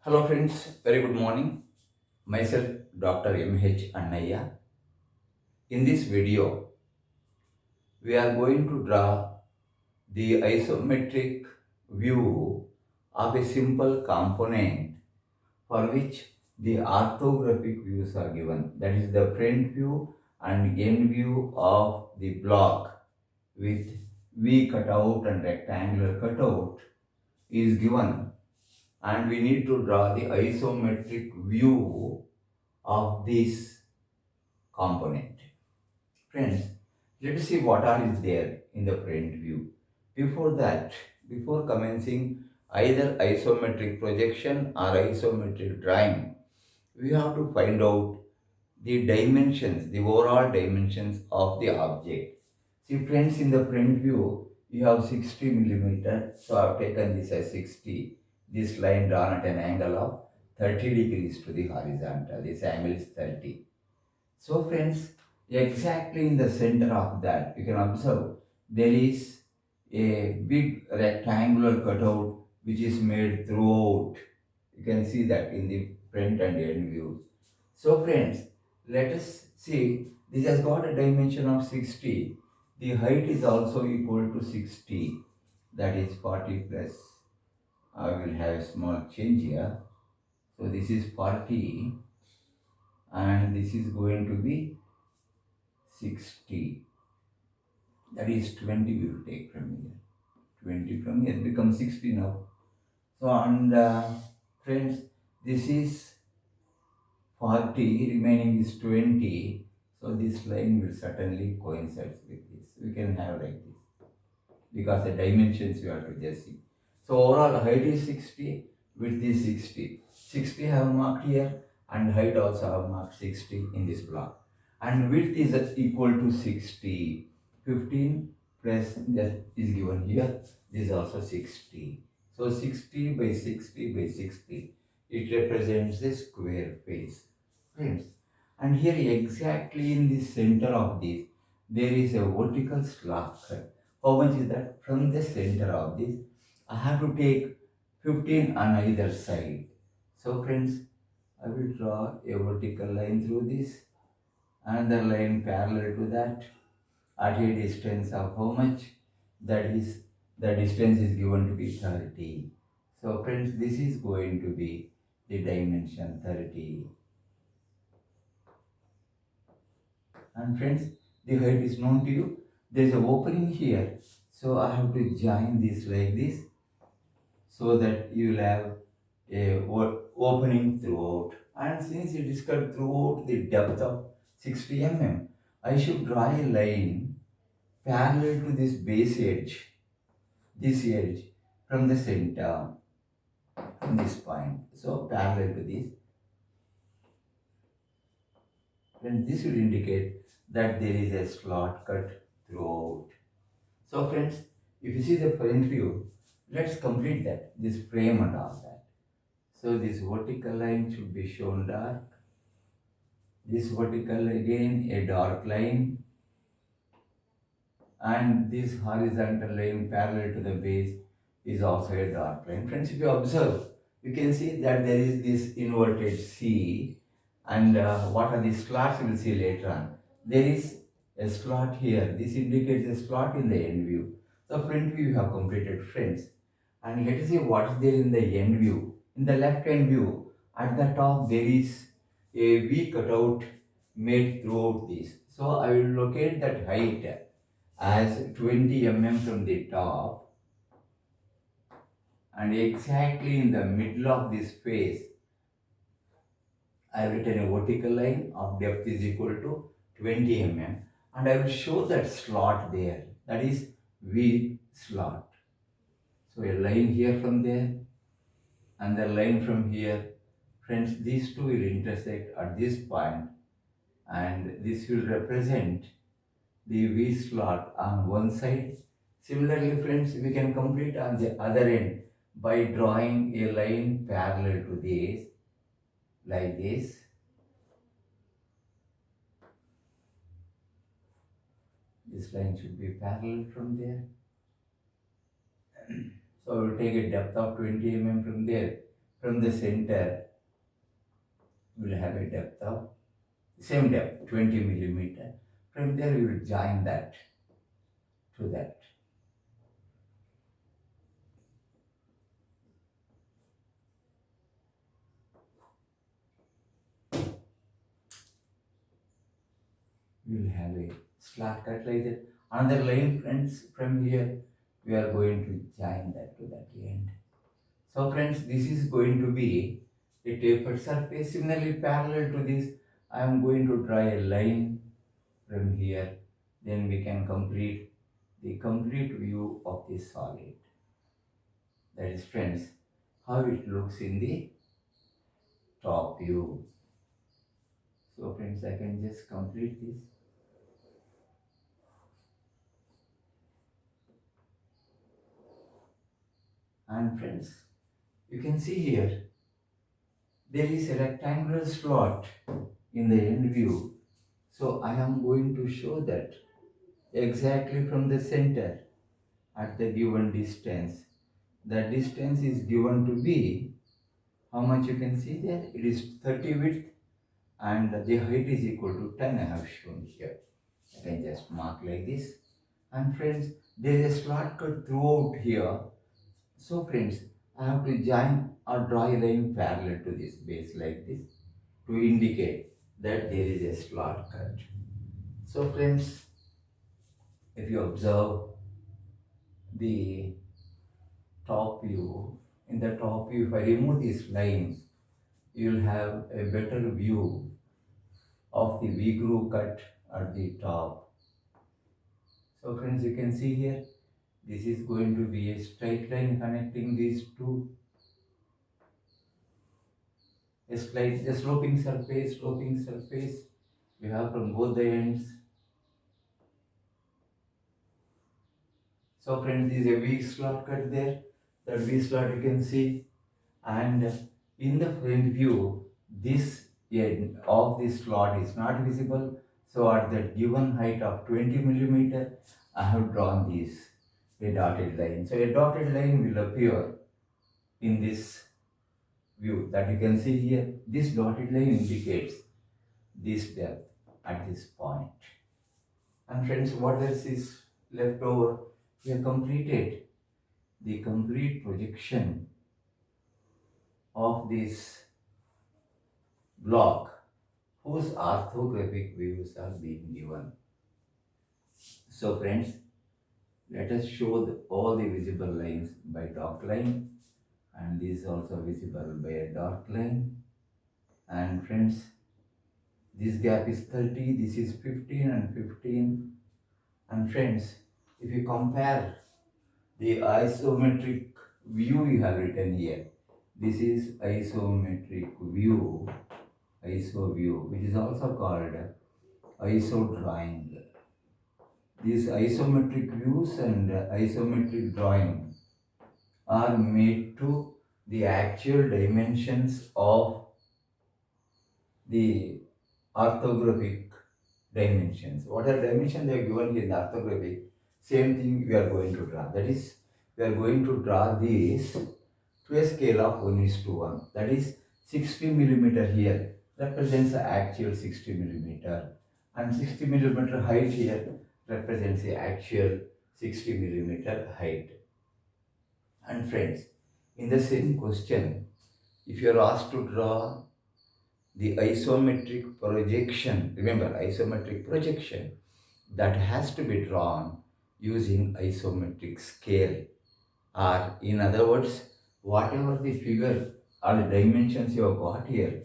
Hello friends, very good morning. Myself Dr. M.H. Annaya. In this video, we are going to draw the isometric view of a simple component for which the orthographic views are given. That is the front view and end view of the block with V cutout and rectangular cutout is given, and we need to draw the isometric view of this component. Friends, let us see what all is there in the front view. Before that, before commencing either isometric projection or isometric drawing, we have to find out the dimensions, the overall dimensions of the object. See friends, in the front view, you have 60 millimeter. So I have taken this as 60. This line drawn at an angle of 30 degrees to the horizontal. This angle is 30. So friends, exactly in the center of that, you can observe there is a big rectangular cutout which is made throughout. You can see that in the front and end views. So friends, let us see, this has got a dimension of 60. The height is also equal to 60. That is 40 plus. I will have a small change here. So this is 40 and this is going to be 60. That is 20 we will take from here. 20 from here becomes 60 now. So and friends, this is 40, remaining is 20. So this line will certainly coincide with this. We can have like this because the dimensions we have to just see. So overall height is 60, width is 60. 60 I have marked here and height also I have marked 60 in this block. And width is equal to 60. 15 plus that is given here. This is also 60. So 60 by 60 by 60. It represents the square face. Friends. And here exactly in the center of this, there is a vertical slot. How much is that? From the center of this, I have to take 15 on either side. So friends, I will draw a vertical line through this, another line parallel to that at a distance of how much? That is, the distance is given to be 30. So friends, this is going to be the dimension 30. And friends, the height is known to you. There is an opening here. So I have to join this like this so that you will have a opening throughout. And since it is cut throughout the depth of 60 mm, I should draw a line parallel to this edge from the center, from this point. So parallel to this, and this will indicate that there is a slot cut throughout. So friends, if you see the front view, let's complete that, this frame and all that. So this vertical line should be shown dark. This vertical again a dark line, and this horizontal line parallel to the base is also a dark line. Friends, if you observe, you can see that there is this inverted C, and what are the slots we will see later on. There is a slot here. This indicates a slot in the end view. So front view you have completed, friends. And let us see what is there in the end view. In the left hand view, at the top there is a V cutout made throughout this. So I will locate that height as 20 mm from the top, and exactly in the middle of this face I have written a vertical line of depth is equal to 20 mm, and I will show that slot there, that is V slot. So a line here from there and the line from here. Friends, these two will intersect at this point, and this will represent the V slot on one side. Similarly, friends, we can complete on the other end by drawing a line parallel to this, like this. This line should be parallel from there. So I will take a depth of 20 mm from there from the center we will have a depth of same depth 20 millimeter. From there we will join that to that. We will have a slot cut like that. Another line, friends, from here we are going to join that to that end. So friends, this is going to be a tapered surface. Similarly, parallel to this, I am going to draw a line from here. Then we can complete the complete view of this solid. That is, friends, how it looks in the top view. So friends, I can just complete this. And friends, you can see here, there is a rectangular slot in the end view. So I am going to show that exactly from the center at the given distance. The distance is given to be, how much you can see there? It is 30 width and the height is equal to 10 I have shown here. I can just mark like this. And friends, there is a slot cut throughout here. So friends, I have to join or draw a line parallel to this base like this to indicate that there is a slot cut. So friends, if you observe the top view, in the top view, if I remove these lines, you will have a better view of the V groove cut at the top. So friends, you can see here, this is going to be a straight line connecting these two. A sloping surface we have from both the ends. So friends, this is a V slot cut there. That V slot you can see, and in the front view, this end of this slot is not visible. So at the given height of 20 millimeter, I have drawn this a dotted line. So a dotted line will appear in this view that you can see here. This dotted line indicates this depth at this point. And friends, what else is left over? We have completed the complete projection of this block whose orthographic views are being given. So friends, let us show all the visible lines by dark line, and this is also visible by a dark line. And friends, this gap is 30, this is 15 and 15. And friends, if you compare the isometric view you have written here, this is isometric view, iso view, which is also called iso drawing. These isometric views and isometric drawing are made to the actual dimensions of the orthographic dimensions. What are dimensions they are given here in the orthographic? Same thing we are going to draw. That is, we are going to draw this to a scale of 1:1. That is 60 millimeter here represents the actual 60 millimeter, and 60 millimeter height here represents the actual 60 millimeter height. And friends, in the same question, if you are asked to draw the isometric projection, remember isometric projection, that has to be drawn using isometric scale, or in other words, whatever the figure or the dimensions you have got here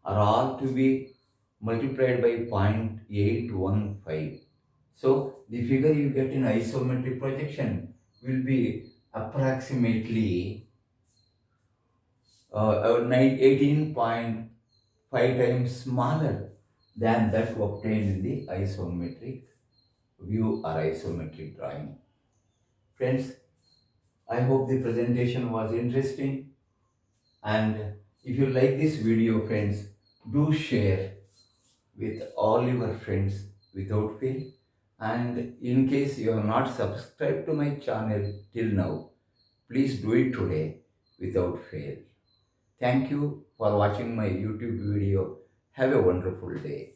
are all to be multiplied by 0.815. So the figure you get in isometric projection will be approximately 18.5 times smaller than that obtained in the isometric view or isometric drawing. Friends, I hope the presentation was interesting, and if you like this video, friends, do share with all your friends without fail. And in case you are not subscribed to my channel till now, please do it today without fail. Thank you for watching my YouTube video. Have a wonderful day.